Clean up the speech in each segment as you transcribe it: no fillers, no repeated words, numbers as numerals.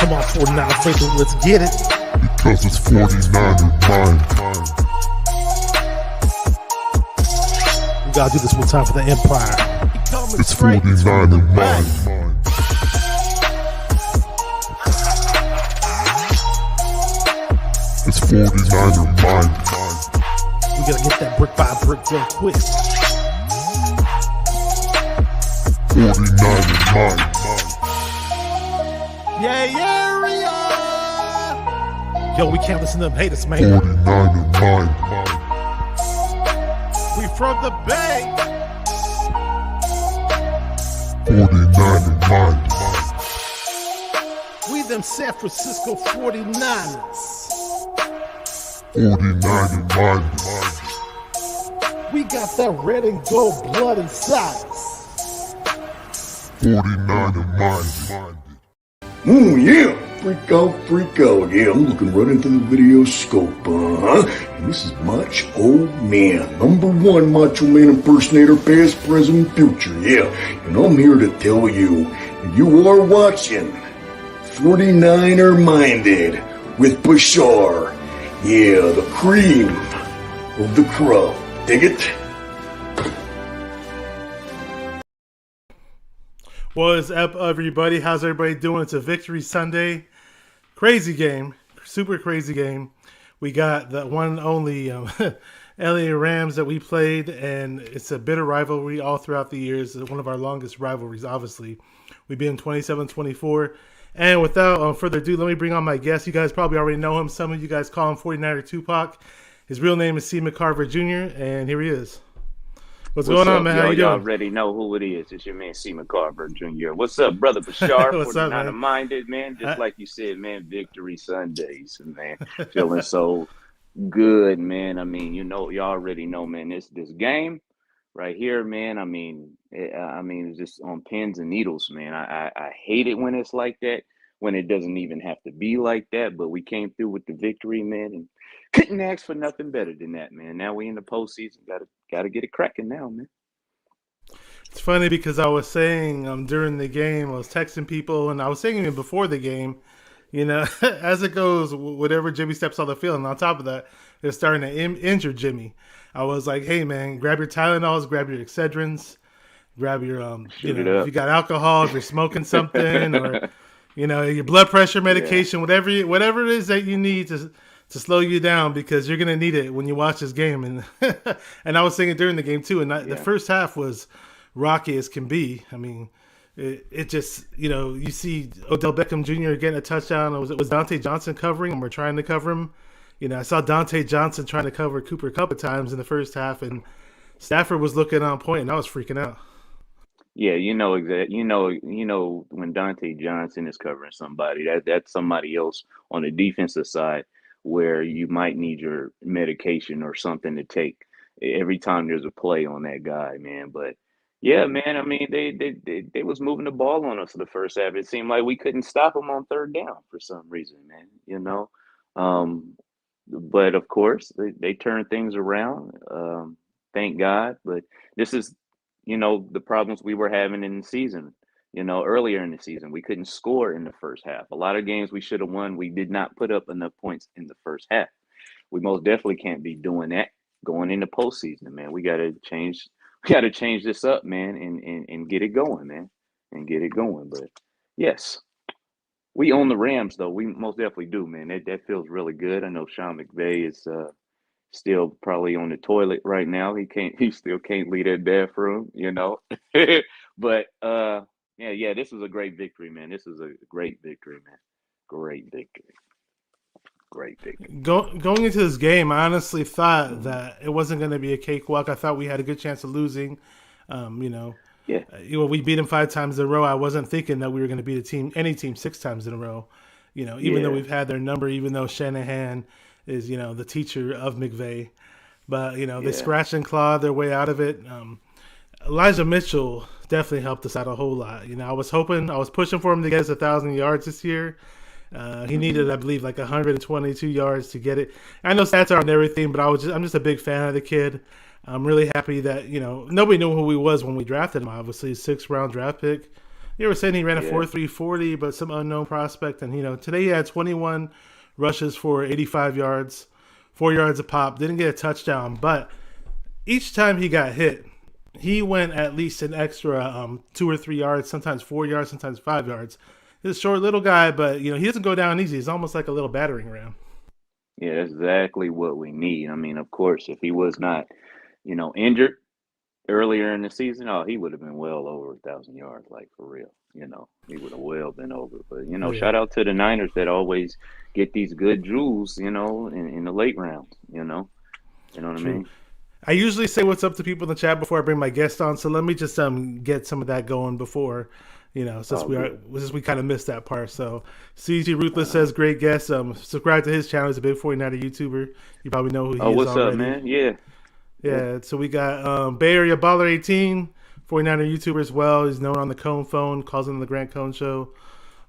Come on, 49 faithful, let's get it. Because it's 49 in mine. We gotta do this one time for the Empire. It's 49 in mine. It's 49 in mine. We gotta get that brick by brick real quick. 49 in mine. Yeah, yo, we can't listen to them haters, man. 49 in mine. We from the Bay. 49 in mine. We them San Francisco 49ers. 49 in mine. We got that red and gold blood inside us. 49 in mine. Ooh, yeah. Freak out. Yeah, I'm looking right into the video scope, And this is Macho Man, #1 Macho Man impersonator, past, present, future, yeah. And I'm here to tell you, you are watching 49er Minded with Bashar. Yeah, the cream of the crop. Dig it? What's up, everybody? How's everybody doing? It's a Victory Sunday. Crazy game. Super crazy game. We got the one and only LA Rams that we played, and it's a bitter rivalry all throughout the years. It's one of our longest rivalries, obviously. We've been 27-24. And without further ado, let me bring on my guest. You guys probably already know him. Some of you guys call him 49er Tupac. His real name is C. McCarver Jr., and here he is. What's going on, man? How you doing? Y'all already know who it is. It's your man, C. McCarver Jr. What's up, brother Bashar? What's up, man? Minded, man. Just like you said, man, Victory Sundays, man. Feeling so good, man. I mean, you already know, man, this game right here, man. I mean, it's just on pins and needles, man. I hate it when it's like that, when it doesn't even have to be like that, but we came through with the victory, man, and couldn't ask for nothing better than that, man. Now we in the postseason. Gotta get it cracking now, man. It's funny because I was saying during the game, I was texting people, and I was saying even before the game, as it goes, whatever Jimmy steps on the field, and on top of that, they're starting to injure Jimmy. I was like, hey, man, grab your Tylenols, grab your Excedrins, grab your, if you got alcohol, if you're smoking something, or, your blood pressure medication, whatever it is that you need to slow you down, because you're going to need it when you watch this game. And and I was saying it during the game, too. And the first half was rocky as can be. I mean, it just, you see Odell Beckham Jr. getting a touchdown. It was Dante Johnson covering him or trying to cover him. I saw Dante Johnson trying to cover Cooper a couple of times in the first half, and Stafford was looking on point, and I was freaking out. Yeah, when Dante Johnson is covering somebody, that's somebody else on the defensive side where you might need your medication or something to take every time there's a play on that guy, man. But yeah, man, I mean, they was moving the ball on us for the first half. It seemed like we couldn't stop them on third down for some reason, man, but of course they turned things around. Thank God. But this is, the problems we were having in the season. Earlier in the season, we couldn't score in the first half. A lot of games we should have won. We did not put up enough points in the first half. We most definitely can't be doing that going into postseason, man. We got to change this up, man, and get it going, man, and get it going. But yes, we own the Rams, though. We most definitely do, man. That feels really good. I know Sean McVay is still probably on the toilet right now. He still can't leave that bathroom, But yeah, this was a great victory, man. This was a great victory, man. Great victory. Going into this game, I honestly thought that it wasn't going to be a cakewalk. I thought we had a good chance of losing. We beat them 5 times in a row. I wasn't thinking that we were going to beat any team 6 times in a row. Even though we've had their number, even though Shanahan is, the teacher of McVay. But, they scratched and clawed their way out of it. Elijah Mitchell definitely helped us out a whole lot. I was pushing for him to get us 1,000 yards this year. He needed, I believe, like 122 yards to get it. I know stats aren't everything, but I'm just a big fan of the kid. I'm really happy that, nobody knew who he was when we drafted him, obviously. 6th round draft pick. You were saying he ran a Yeah. 4.340, but some unknown prospect. And, today he had 21 rushes for 85 yards, 4 yards a pop. Didn't get a touchdown, but each time he got hit, he went at least an extra 2 or 3 yards, sometimes 4 yards, sometimes 5 yards. He's a short little guy, but, he doesn't go down easy. He's almost like a little battering ram. Yeah, that's exactly what we need. I mean, of course, if he was not, injured earlier in the season, oh, he would have been well over 1,000 yards, like for real. He would have well been over. But Yeah. shout out to the Niners that always get these good jewels, in the late rounds. You know what I True. mean? I usually say what's up to people in the chat before I bring my guest on, so let me just get some of that going before, since Oh, good. we kind of missed that part. So CG Ruthless says great guest. Subscribe to his channel. He's a big 49er YouTuber. You probably know who Oh, he is what's up, already. man? Yeah. Yeah. So we got Bay Area Baller 18, 49er YouTuber as well. He's known on the Cone Phone, calls in the Grant Cone Show.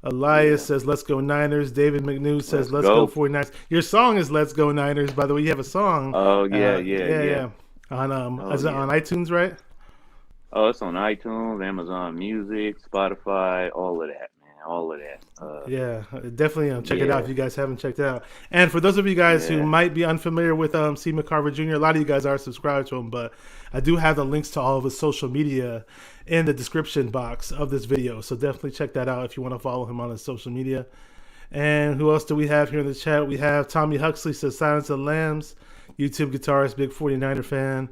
Elias says, "Let's go Niners." David McNews says, "Let's go 49ers." Your song is "Let's Go Niners." By the way, you have a song. Oh, yeah. On is it Yeah. on iTunes, right? Oh, it's on iTunes, Amazon Music, Spotify, all of that, man. All of that. Yeah, definitely check it out Yeah. if you guys haven't checked it out. And for those of you guys who Yeah. might be unfamiliar with C. McCarver Jr., a lot of you guys are subscribed to him, but I do have the links to all of his social media in the description box of this video. So definitely check that out if you want to follow him on his social media. And who else do we have here in the chat? We have Tommy Huxley says Silence of the Lambs, YouTube guitarist, big 49er fan.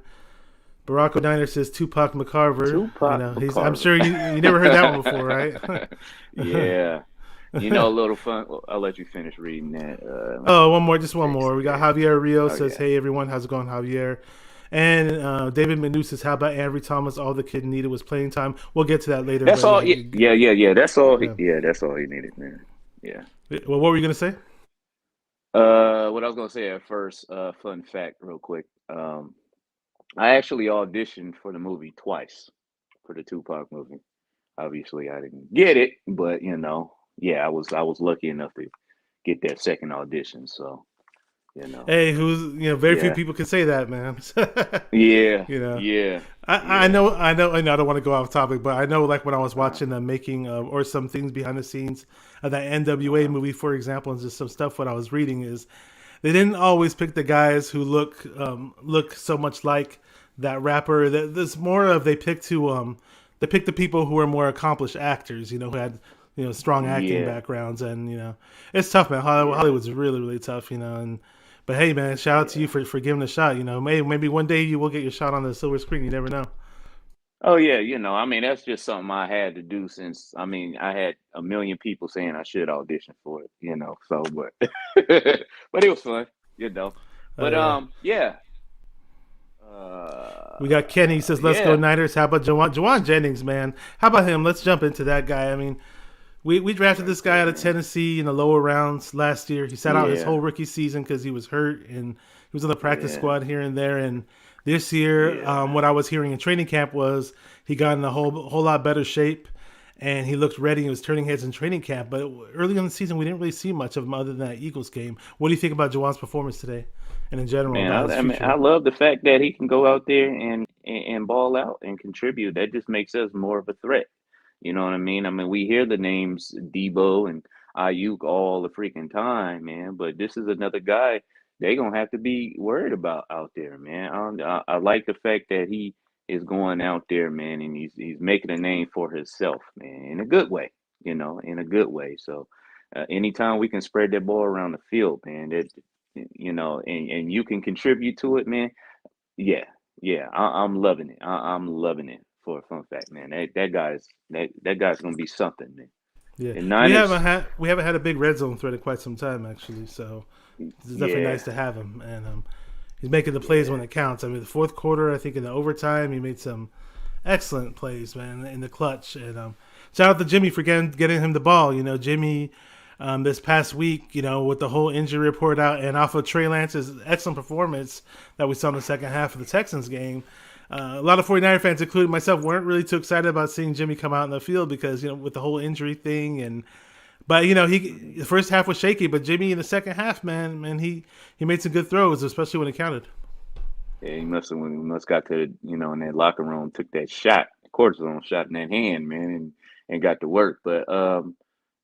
Barack O'Diner says Tupac McCarver. Tupac I'm McCarver. sure you never heard that one before, right? Yeah. A little fun. Well, I'll let you finish reading that. Oh, just one more. We got Javier Rio says, yeah. "Hey everyone, how's it going, Javier?" And David Manu says, "How about Avery Thomas? All the kid needed was playing time." We'll get to that later. That's but, all. Yeah. That's all. Yeah. That's all he needed, man. Yeah. Well, what were you gonna say? What I was gonna say at first. Fun fact, real quick. I actually auditioned for the movie twice, for the Tupac movie. Obviously, I didn't get it, but I was lucky enough to get that second audition. So, Hey, very few Yeah. people can say that, man. yeah, I yeah. know, I don't want to go off topic, but I know, like when I was watching the making of, or some things behind the scenes of that NWA movie, for example, and just some stuff. What I was reading is they didn't always pick the guys who look so much like that rapper. There's more of they picked the people who are more accomplished actors, who had strong acting Yeah. backgrounds, and it's tough, man. Hollywood's really really tough, and. But hey, man, shout out to you for giving it a shot. Maybe one day you will get your shot on the silver screen. You never know. Oh yeah, that's just something I had to do since I had a million people saying I should audition for it, So, but but it was fun, But Yeah. yeah. We got Kenny says, "Let's go Yeah. Niners." How about Juan Jennings, man? How about him? Let's jump into that guy. I mean, we drafted this guy out of Tennessee in the lower rounds last year. He sat out his Yeah. whole rookie season because he was hurt, and he was on the practice Yeah. squad here and there. And this year, Yeah. what I was hearing in training camp was he got in a whole lot better shape, and he looked ready. He was turning heads in training camp. But early in the season, we didn't really see much of him other than that Eagles game. What do you think about Juwan's performance today, and in general? Man, about his future? I love the fact that he can go out there and ball out and contribute. That just makes us more of a threat. You know what I mean? We hear the names Debo and Ayuk all the freaking time, man. But this is another guy they gonna have to be worried about out there, man. I like the fact that he is going out there, man, and he's making a name for himself, man, in a good way, in a good way. So anytime we can spread that ball around the field, man, and you can contribute to it, man. Yeah, yeah, I'm loving it. I'm loving it for a fun fact, man. That guy's gonna be something, man. Yeah, And Niners, we haven't had a big red zone threat in quite some time, actually. So it's definitely yeah, nice to have him, and he's making the plays when it counts. I mean, the fourth quarter, I think in the overtime, he made some excellent plays, man, in the clutch. And shout out to Jimmy for getting him the ball. Jimmy. This past week, with the whole injury report out and off of Trey Lance's excellent performance that we saw in the second half of the Texans game, a lot of 49er fans, including myself, weren't really too excited about seeing Jimmy come out in the field because, with the whole injury thing. But the first half was shaky, but Jimmy in the second half, man, he made some good throws, especially when it counted. yeah. He must got to in that locker room, took that shot, cortisone shot in that hand, man, and got to work. But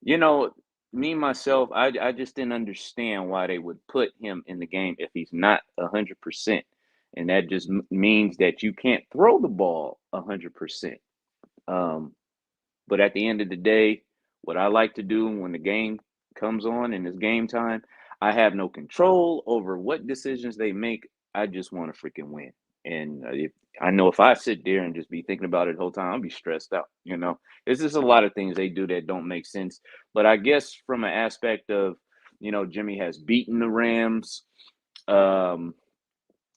you know, me myself, I just didn't understand why they would put him in the game if he's not 100%, and that just means that you can't throw the ball 100%. Um, but at the end of the day, what I like to do when the game comes on and it's game time, I have no control over what decisions they make. I just want to freaking win. And if I know if I sit there and just be thinking about it the whole time, I'll be stressed out. There's just a lot of things they do that don't make sense. But I guess from an aspect of, Jimmy has beaten the Rams. Um,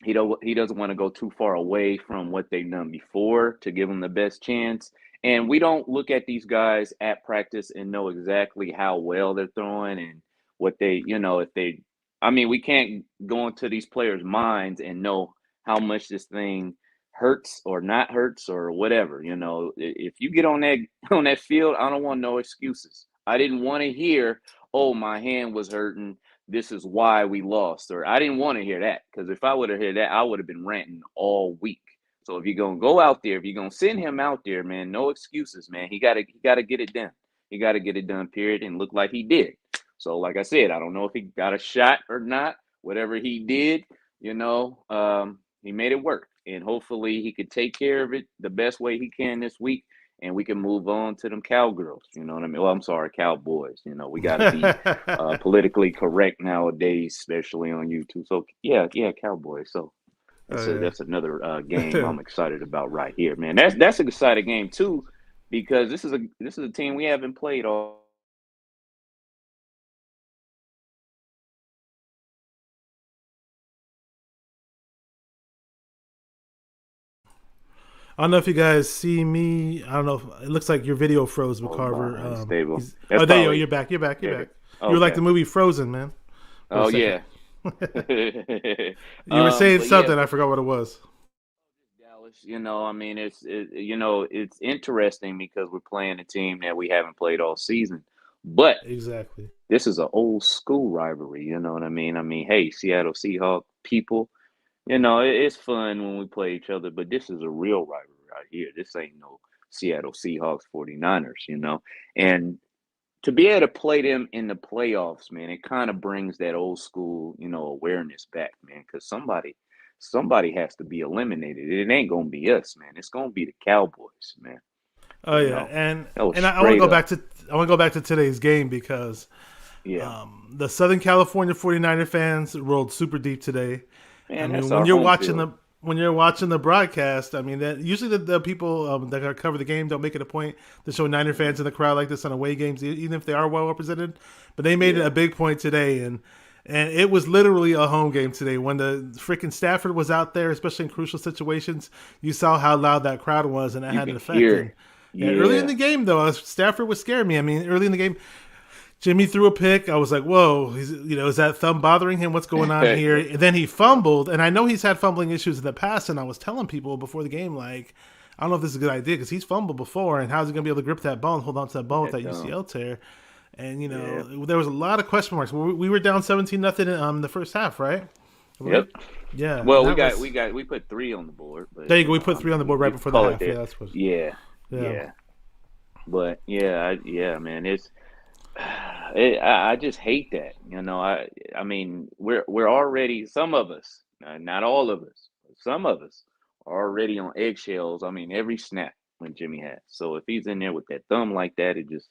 he doesn't want to go too far away from what they've done before to give them the best chance. And we don't look at these guys at practice and know exactly how well they're throwing and what they, if they, I mean, we can't go into these players' minds and know how much this thing hurts or not hurts or whatever. If you get on that field, I don't want no excuses. I didn't want to hear, oh, my hand was hurting, this is why we lost. Or I didn't want to hear that, because if I would have heard that, I would have been ranting all week. So if you're going to go out there, if you're going to send him out there, man, no excuses, man. He got to get it done. He got to get it done, period, and look like he did. So like I said, I don't know if he got a shot or not. Whatever he did, he made it work. And hopefully he could take care of it the best way he can this week, and we can move on to them cowgirls. You know what I mean? Well, I'm sorry, cowboys. We got to be politically correct nowadays, especially on YouTube. So, yeah, cowboys. So that's another game I'm excited about right here, man. That's an exciting game, too, because this is a team we haven't played all. I don't know if you guys see me. I don't know. It looks like your video froze, McCarver. Stable. There you go. You're back. You're back. Okay. You were like the movie Frozen, man. Oh, yeah. You were saying something. Yeah. I forgot what it was. Dallas, I mean, it's interesting because we're playing a team that we haven't played all season. But exactly, this is an old school rivalry. You know what I mean? I mean, hey, Seattle Seahawks people. It's fun when we play each other, but this is a real rivalry right here. This ain't no Seattle Seahawks 49ers, and to be able to play them in the playoffs, man, it kind of brings that old school, awareness back, man, because somebody has to be eliminated. It ain't going to be us, man. It's going to be the Cowboys, man. Oh, yeah. And I want to go back to today's game because the Southern California 49er fans rolled super deep today. Man, I mean, when you're watching the broadcast, I mean, that usually the people that cover the game don't make it a point to show Niner fans in the crowd like this on away games, even if they are well represented. But they made it a big point today, and it was literally a home game today. When the freaking Stafford was out there, especially in crucial situations, you saw how loud that crowd was, and that had an effect. Early in the game, though, Stafford was scaring me. I mean, early in the game, Jimmy threw a pick. I was like, whoa, is that thumb bothering him? What's going on here? And then he fumbled. And I know he's had fumbling issues in the past. And I was telling people before the game, like, I don't know if this is a good idea because he's fumbled before. And how's he going to be able to grip that ball and hold on to that ball with that UCL tear? And, there was a lot of question marks. We were down 17-0 in the first half, right? Yep. Yeah. Well, we put 3 on the board. But, there you go. We put 3 on the board right before the half. Yeah, that's what. Yeah. But, man, it's. I just hate that. I mean, we're already, some of us, not all of us, some of us are already on eggshells. I mean, every snap when Jimmy has. So if he's in there with that thumb like that, it just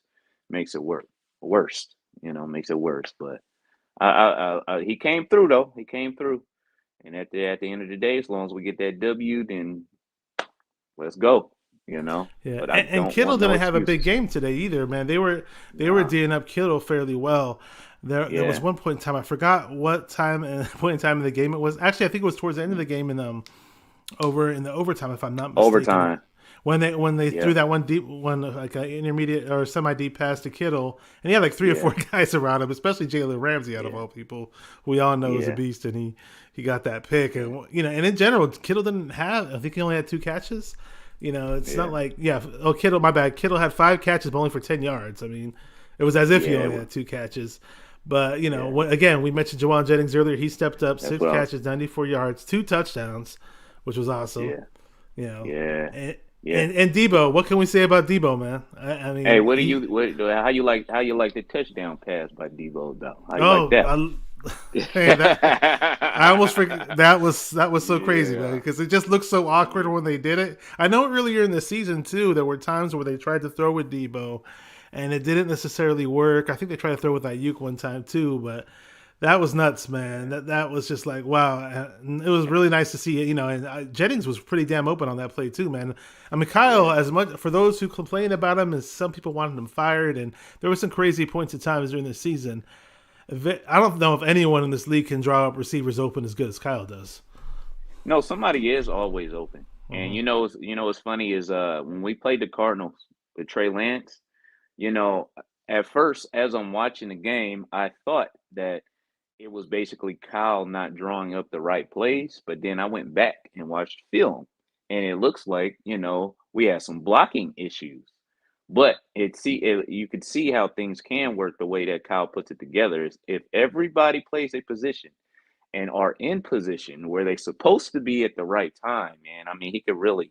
makes it worse. Makes it worse. But he came through though. He came through, and at the end of the day, as long as we get that W, then let's go. Yeah, and Kittle didn't have a big game today either, man. They were D'ing up Kittle fairly well. There was one point in time, I forgot what point in time in the game it was. Actually, I think it was towards the end of the game over in the overtime, if I'm not mistaken. Overtime. When they threw that one deep one, like an intermediate or semi-deep pass to Kittle, and he had like 3 or 4 guys around him, especially Jalen Ramsey out of all people, who we all know is a beast, and he got that pick, and and in general, Kittle didn't have. I think he only had 2 catches. It's not like Kittle. My bad. Kittle had 5 catches, but only for 10 yards. I mean, it was as if he only had 2 catches. But again, we mentioned Juan Jennings earlier. He stepped up, 6 catches, 94 yards, 2 touchdowns, which was awesome. And Debo, what can we say about Debo, man? I Hey, mean, what do he. you how you like the touchdown pass by Debo though? How you like Oh, that one? hey, that I almost forget that was so crazy, man, Yeah. because it just looked so awkward when they did it. I know earlier in the season too, there were times where they tried to throw with Debo, and it didn't necessarily work. I think they tried to throw with Ayuk one time too, but that was nuts, man. That was just like wow. And it was really nice to see it, And Jennings was pretty damn open on that play too, man. I mean, Kyle, Yeah. as much for those who complain about him, as some people wanted him fired, and there were some crazy points at times during the season. I don't know if anyone in this league can draw up receivers open as good as Kyle does. No, somebody is always open. And Hmm. what's funny is when we played the Cardinals with Trey Lance, you know, at first as I'm watching the game, I thought that it was basically Kyle not drawing up the right plays, but then I went back and watched film, and it looks like, we had some blocking issues. But you could see how things can work the way that Kyle puts it together is if everybody plays a position and are in position where they're supposed to be at the right time, man. I mean, he could really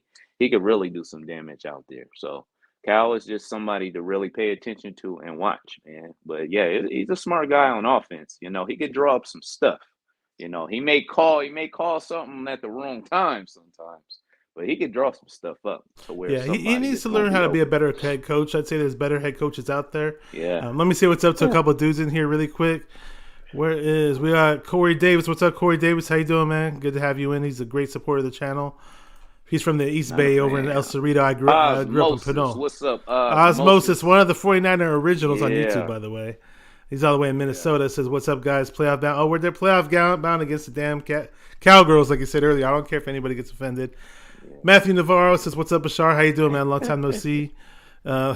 do some damage out there. So Cal is just somebody to really pay attention to and watch, man. But yeah, he's a smart guy on offense. He could draw up some stuff. He may call something at the wrong time sometimes, but he could draw some stuff up to where Yeah, he somebody needs is to going learn to how be to be a open. better head coach. I'd say there's better head coaches out there. Yeah. Let me see what's up to a Yeah. couple of dudes in here really quick. We got Corey Davis? What's up, Corey Davis? How you doing, man? Good to have you in. He's a great supporter of the channel. He's from the East Not a Bay over in El fan. Cerrito. I grew up in Osmosis. Pinole. What's up, Osmosis, Osmosis? one of the 49er originals on YouTube, Yeah. by the way. He's all the way in Yeah. Minnesota. Says, "What's up, guys? Playoff bound. Oh, we're there playoff bound against the damn Cowgirls, like you said earlier. I don't care if anybody gets offended." Yeah. Matthew Navarro says, "What's up, Bashar? How you doing, man? Long time no see." Uh,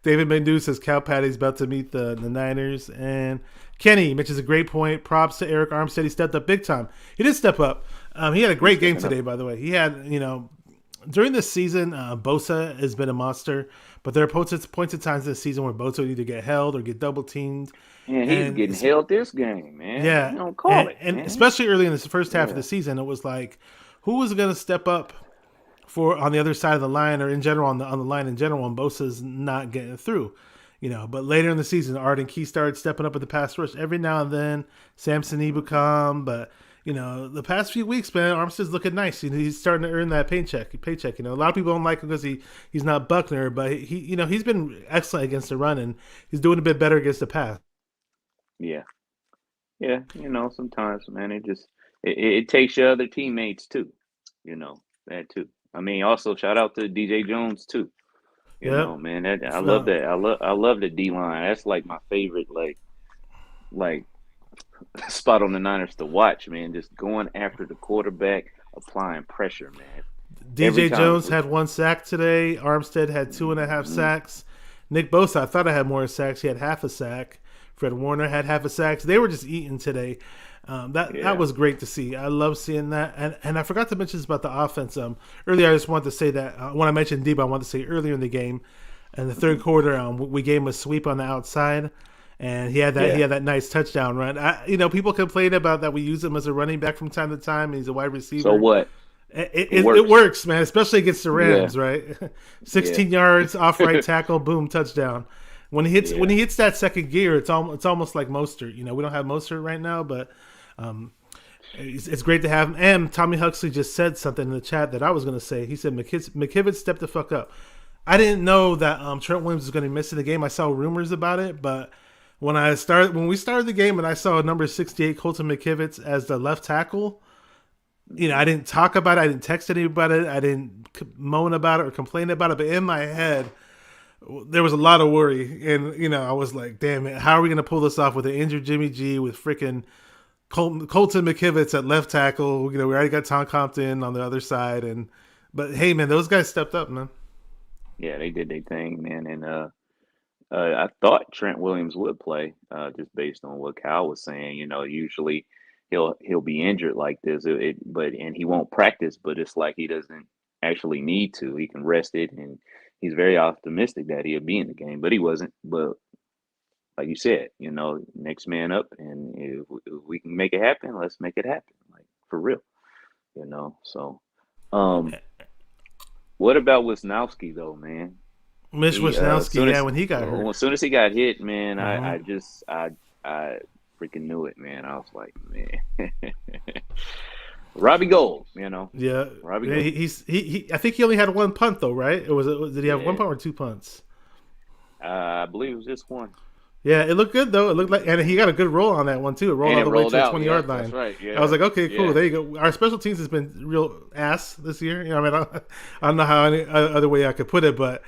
David Mendu says, "Cal Patty's about to meet the Niners." And Kenny mentions a great point. Props to Eric Armstead. He stepped up big time. He did step up. He had a He's great game stepping up. today, by the way. He had, during this season, Bosa has been a monster, but there are points at times this season where Bosa would either get held or get double teamed, And he's and getting held this game, man. yeah, You don't call and, it, and man. especially early in the first half of Yeah. the season, it was like, who was going to step up for on the other side of the line or in general on the line in general, and Bosa's not getting through. But later in the season, Arden Key started stepping up at the pass rush every now and then. Samson Ebukam, but the past few weeks, man, Armstead's looking nice. He's starting to earn that paycheck. A lot of people don't like him because he's not Buckner, but he's been excellent against the run, and he's doing a bit better against the pass. Yeah. Yeah. Sometimes, man, it takes your other teammates too. That too. I mean, also shout out to DJ Jones too. Yep. Man, that I love Uh, that. I love the D line. That's like my favorite like spot on the Niners to watch, man. Just going after the quarterback, applying pressure, man. Every DJ time. Jones had 1 sack today. Armstead had 2.5 Mhm. sacks. Nick Bosa, I thought I had more sacks. He had half a sack. Fred Warner had half a sack. They were just eating today. That Yeah. was great to see. I love seeing that. And I forgot to mention this about the offense. Earlier, I just wanted to say that when I mentioned Debo, I wanted to say earlier in the game, in the third quarter, we gave him a sweep on the outside, and he had that Yeah. nice touchdown run. People complain about that we use him as a running back from time to time. And he's a wide So receiver. what? It It works. works, man, especially against the Yeah. Rams, right? Yeah. 16 yards off right tackle, boom, touchdown. When Yeah. he hits that second gear, it's almost like Mostert. We don't have Mostert right now, but um, it's great to have him. And Tommy Huxley just said something in the chat that I was going to say. He said McKivitz stepped the fuck up. I didn't know that Trent Williams was going to miss in the game. I saw rumors about it, but when we started the game and I saw number 68 Colton McKivitz as the left tackle, I didn't talk about it. I didn't text anybody. I didn't moan about it or complain about it. But in my head, there was a lot of worry. And, I was like, damn it, how are we going to pull this off with an injured Jimmy G, with freaking Colton McKivitz at left tackle? We already got Tom Compton on the other side. But, hey, man, those guys stepped up, man. Yeah, they did their thing, man. And I thought Trent Williams would play, just based on what Kyle was saying. Usually he'll be injured like this, and he won't practice. But it's like he doesn't actually need to. He can rest it, and he's very optimistic that he'll be in the game. But he wasn't. But like you said, next man up, and if we can make it happen, let's make it happen, like for real. So, um, what about Wisnowski though, man? Mitch He as Wisnowski, soon yeah, as when he got hurt. as soon as he got hit, man, Hmm. I freaking knew it, man. I was like, man, Robbie Gold, Yeah, Robbie yeah, Gold. I think he only had one punt though, right? Did he have one Yeah, punt or two punts? I believe it was just one, Yeah, it looked good though. It looked like, and he got a good roll on that one too. It rolled and all it the way rolled to the out. 20-yard Yep, that's line. right. I was Yeah, like, okay, cool. yeah, There you go. Our special teams has been real ass this year. I mean, I don't know how any other way I could put it, but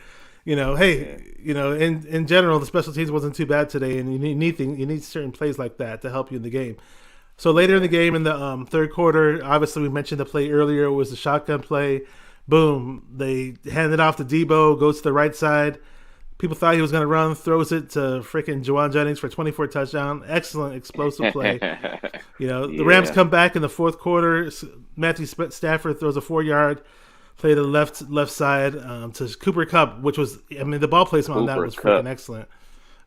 yeah. hey, in general, the special teams wasn't too bad today, and you need certain plays like that to help you in the game. So later in the Yeah. game, in the third quarter, obviously we mentioned the play earlier. It was the shotgun play. Boom! They hand it off to Debo. Goes to the right side. People thought he was going to run. Throws it to freaking Juan Jennings for 24 touchdown. Excellent explosive play. The Rams Yeah. come back in the fourth quarter. Matthew Stafford throws a 4-yard play to the left side to Cooper Kupp, which was, I mean, the ball placement on that Cooper was freaking Cup. excellent.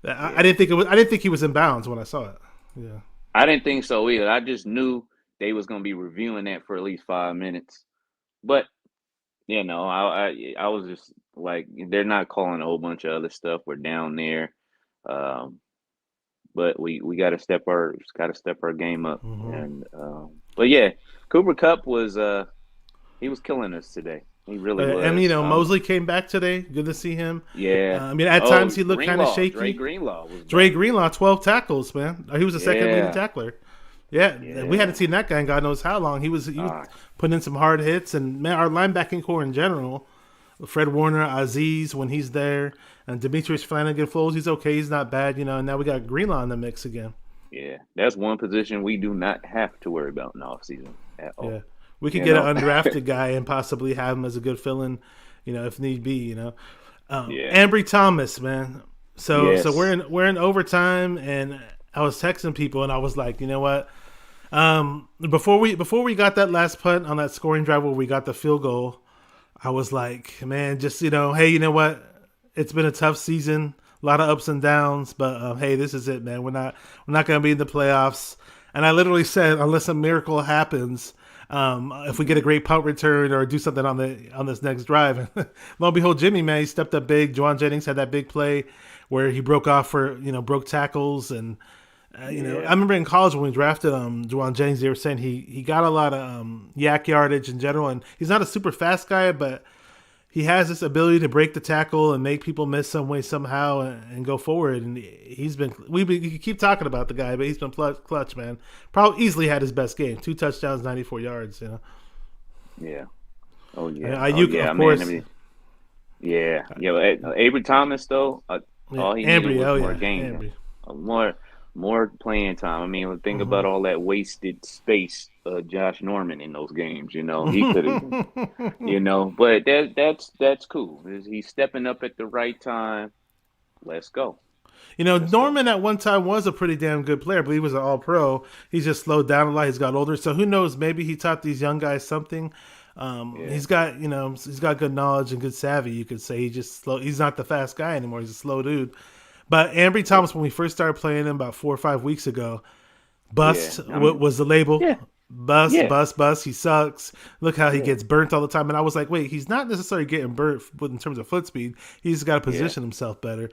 I Yeah. didn't think it was. I didn't think he was in bounds when I saw it. Yeah. I didn't think so either. I just knew they was gonna be reviewing that for at least 5 minutes. But I was just like, they're not calling a whole bunch of other stuff. We're down there, um, but we got to step our game up. Hmm. And but yeah, Cooper Cup was he was killing us today. He really And was. Mosley came back today. Good to see him. Yeah. I mean, at Oh, times he looked kind of Greenlaw, Dre shaky. Greenlaw was Dre back. Greenlaw, 12 tackles, man. He was the second leading Yeah, tackler. Yeah, we hadn't yeah. seen that guy in God knows how long. He was Ah, putting in some hard hits, and man, our linebacking core in general, Fred Warner, Aziz when he's there, and Demetrius Flanagan Flows, he's okay, he's not bad, and now we got Greenlaw in the mix again. yeah. That's one position we do not have to worry about in the offseason at Yeah, all. we could You get know? an undrafted guy and possibly have him as a good fill-in, if need be. Yeah. Ambry Thomas, man. So Yes. we're in overtime, and I was texting people, and I was like, you know what? Before we got that last punt on that scoring drive where we got the field goal, I was like, man, just hey, you know what? It's been a tough season, a lot of ups and downs, but hey, this is it, man. We're not going to be in the playoffs. And I literally said, unless a miracle happens, if we get a great punt return or do something on this next drive, lo and behold, Jimmy, man, he stepped up big. Juan Jennings had that big play where he broke off for broke tackles and. I Yeah. remember in college when we drafted Juwan Jennings, they were saying he got a lot of yak yardage in general, and he's not a super fast guy, but he has this ability to break the tackle and make people miss some way somehow and go forward. And you keep talking about the guy, but he's been clutch, man. Probably easily had his best game, 2 touchdowns, 94 yards. Yeah. Oh And yeah. Oh Ayuk, yeah, of man. I course. mean, yeah. Avery Thomas though, Yeah, all he needed Ambry, was oh more yeah, game time. Ambry. More playing time. I mean, think about all that wasted space Josh Norman in those games, he could have but that's cool. He's stepping up at the right time. Let's go. Let's go. Norman at one time was a pretty damn good player, but he was an all pro. He's just slowed down a lot. He's got older. So who knows? Maybe he taught these young guys something. Yeah. He's got good knowledge and good savvy. You could say he's not the fast guy anymore. He's a slow dude. But Ambry Thomas, when we first started playing him about 4 or 5 weeks ago, Yeah. bust was the label. Yeah. Bust, Yeah. bust, bust. He sucks. Look how he Yeah. gets burnt all the time. And I was like, wait, he's not necessarily getting burnt in terms of foot speed. He's got to Yeah. position himself better.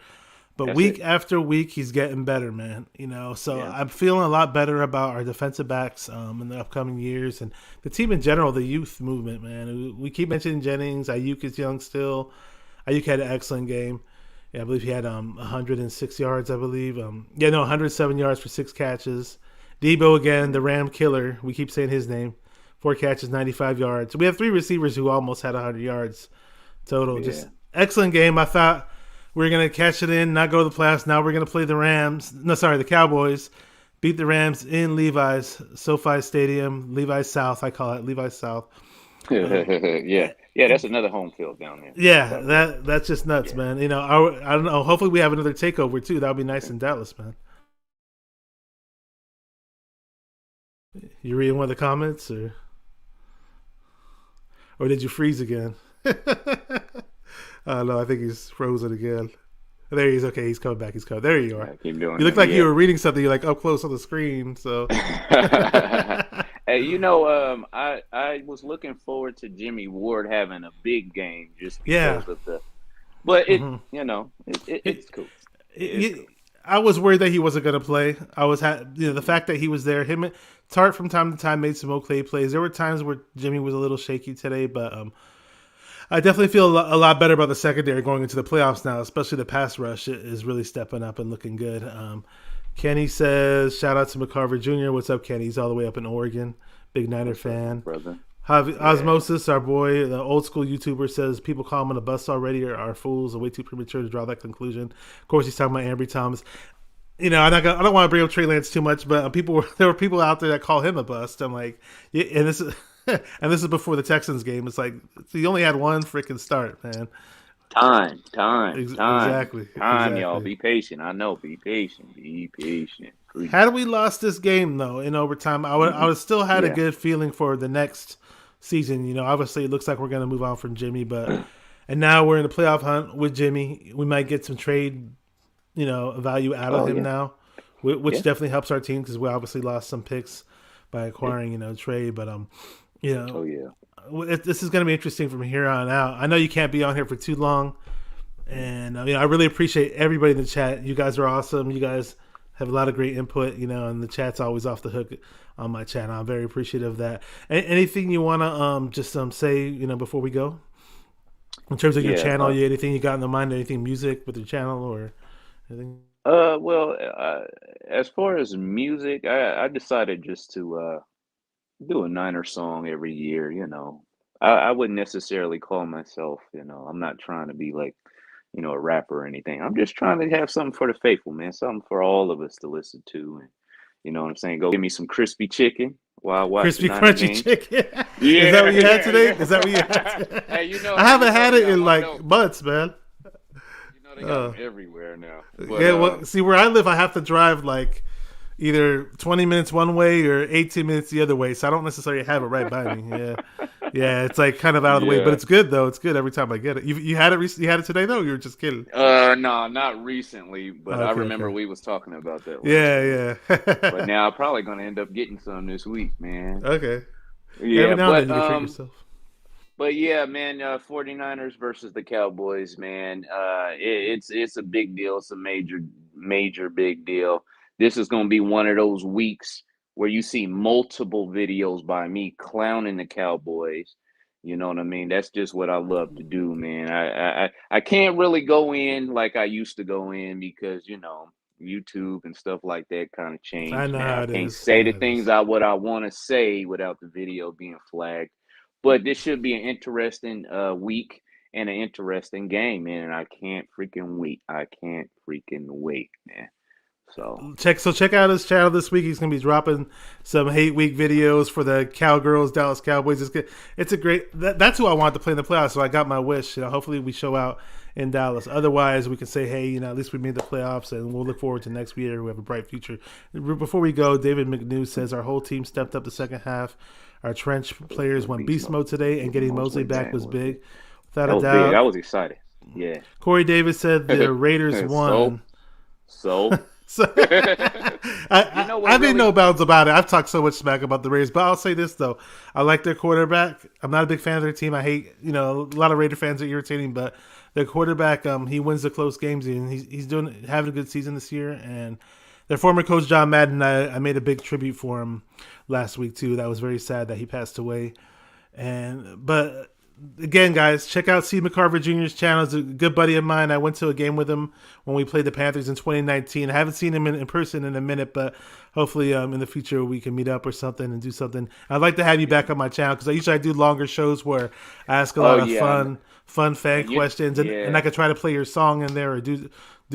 But That's week it. after week, he's getting better, man. So Yeah. I'm feeling a lot better about our defensive backs in the upcoming years and the team in general, the youth movement, man. We keep mentioning Jennings. Ayuk is young still. Ayuk had an excellent game. Yeah, I believe he had 106 yards, I believe. 107 yards for 6 catches. Debo again, the Ram killer. We keep saying his name. 4 catches, 95 yards. We have 3 receivers who almost had 100 yards total. Yeah. Just excellent game. I thought we were going to catch it in, not go to the playoffs. Now we're going to play the Cowboys. Beat the Rams in Levi's, SoFi Stadium, Levi's South, I call it, Levi's South. Yeah. Yeah, that's another home field down there. Yeah, But, that's just nuts, yeah. man. I don't know. Hopefully we have another takeover too. That would be nice in Dallas, man. You reading one of the comments, or did you freeze again? No, I think he's frozen again. There he is. Okay, he's coming back. He's coming. There you are. I keep doing You look that. like Yeah. you were reading something. You're like up close on the screen. So Hey, I was looking forward to Jimmy Ward having a big game just yeah, because of But Mm-hmm. it's cool. It's cool. I was worried that he wasn't going to play. I was, the fact that he was there. Him, Tart from time to time made some okay plays. There were times where Jimmy was a little shaky today, but I definitely feel a lot better about the secondary going into the playoffs now. Especially the pass rush is really stepping up and looking good. Kenny says, "Shout out to McCarver Jr." What's up, Kenny? He's all the way up in Oregon. Big Niner fan. Brother. Osmosis, our boy, the old school YouTuber, says people call him on a bus already or are fools or way too premature to draw that conclusion. Of course, he's talking about Ambry Thomas. I don't want to bring up Trey Lance too much, but there were people out there that call him a bust. I'm like, yeah, and this is before the Texans game. It's like he only had one freaking start, man. Time. Exactly. Y'all. Be patient. I know. Be patient. Had we lost this game though in overtime, I would still had a good feeling for the next season. Obviously it looks like we're going to move on from Jimmy, and now we're in the playoff hunt with Jimmy. We might get some trade, value out of him now, which definitely helps our team because we obviously lost some picks by acquiring, Trey. But this is going to be interesting from here on out. I know you can't be on here for too long, and I really appreciate everybody in the chat. You guys are awesome. You guys have a lot of great input, and the chat's always off the hook on my channel. I'm very appreciative of that. Anything you want to just say, before we go? In terms of your channel, anything you got in the mind, anything music with your channel or anything? As far as music, I decided just to do a Niner song every year, I wouldn't necessarily call myself, I'm not trying to be like, a rapper or anything. I'm just trying to have something for the faithful, man, something for all of us to listen to. And you know what I'm saying? Go give me some crispy chicken while I watch crispy crunchy chicken. Yeah. Is that what you had today? Is that what you had? Hey, I haven't had it in like months, man. They got them everywhere now. But, see, where I live, I have to drive like either 20 minutes one way or 18 minutes the other way, so I don't necessarily have it right by me. Yeah, it's like kind of out of the way, but it's good though. It's good every time I get it. You had it? You had it today though? Or you were just kidding? No, not recently, but I remember we was talking about that. Yeah. But now I'm probably gonna end up getting some this week, man. Okay. Yeah, every now and then you can treat yourself. But yeah, man, 49ers versus the Cowboys, man. It's a big deal. It's a major big deal. This is going to be one of those weeks where you see multiple videos by me clowning the Cowboys. You know what I mean? That's just what I love to do, man. I can't really go in like I used to go in because, YouTube and stuff like that kind of changed. I know how it is. I can't say the things I want to say without the video being flagged. But this should be an interesting week and an interesting game, man. And I can't freaking wait. Man. So check out his channel this week. He's gonna be dropping some hate week videos for the Cowgirls, Dallas Cowboys. It's good. It's a great. That's who I want to play in the playoffs. So I got my wish. Hopefully we show out in Dallas. Otherwise, we can say, hey, at least we made the playoffs, and we'll look forward to next year. We have a bright future. Before we go, David McNew says our whole team stepped up the second half. Our trench players went beast mode today, and getting Mosley back was big. Without a doubt, big. I was excited. Yeah. Corey Davis said the Raiders won. So I made no bounds about it. I've talked so much smack about the Raiders, but I'll say this though: I like their quarterback. I'm not a big fan of their team. I hate, a lot of Raider fans are irritating, but their quarterback, he wins the close games, and he's having a good season this year. And their former coach John Madden, I made a big tribute for him last week too. That was very sad that he passed away. But again, guys, check out Steve McCarver Jr.'s channel. He's a good buddy of mine. I went to a game with him when we played the Panthers in 2019. I haven't seen him in person in a minute, but hopefully in the future we can meet up or something and do something. I'd like to have you back on my channel because I do longer shows where I ask a lot of fun fan questions, and I could try to play your song in there or do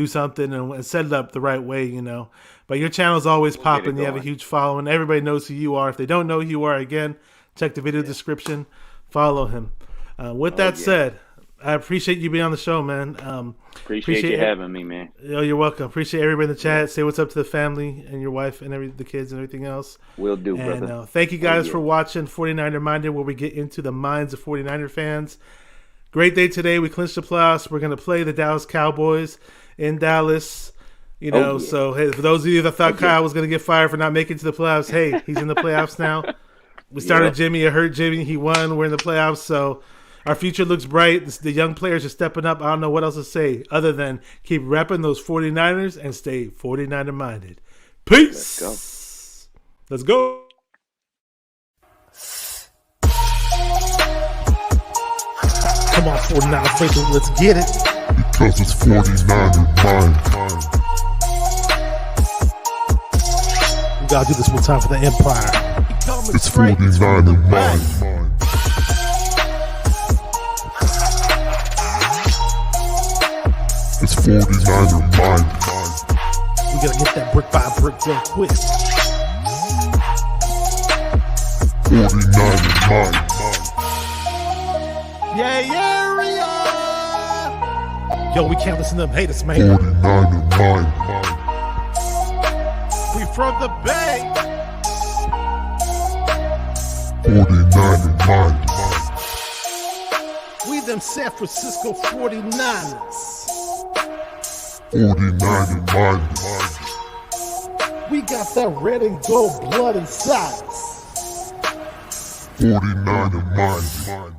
something and set it up the right way, But your channel's always popping. You have a huge following. Everybody knows who you are. If they don't know who you are, again, check the video description. Follow him. With that said, I appreciate you being on the show, man. Appreciate you having me, man. You're welcome. Appreciate everybody in the chat. Say what's up to the family and your wife and the kids and everything else. Will do, brother. Thank you guys for watching 49er Minded, where we get into the minds of 49er fans. Great day today. We clinched the playoffs. We're going to play the Dallas Cowboys in Dallas. So hey, for those of you that thought Kyle was going to get fired for not making it to the playoffs, hey, he's in the playoffs now. We started Jimmy. It hurt Jimmy. He won. We're in the playoffs. So Our future looks bright. The young players are stepping up. I don't know what else to say other than keep repping those 49ers and stay 49er minded. Peace. Let's go. Come on, 49er French, let's get it. Because it's 49er mind. We gotta do this one time for the Empire. It's 49er mind. It's 49er mind. We gotta get that brick by brick real quick. 49er mind. Yeah, yo, we can't listen to them haters, man. 49er mind. We from the Bay. 49er mind. We them San Francisco 49ers. 49er mind. We got that red and gold blood inside us. 49er mind.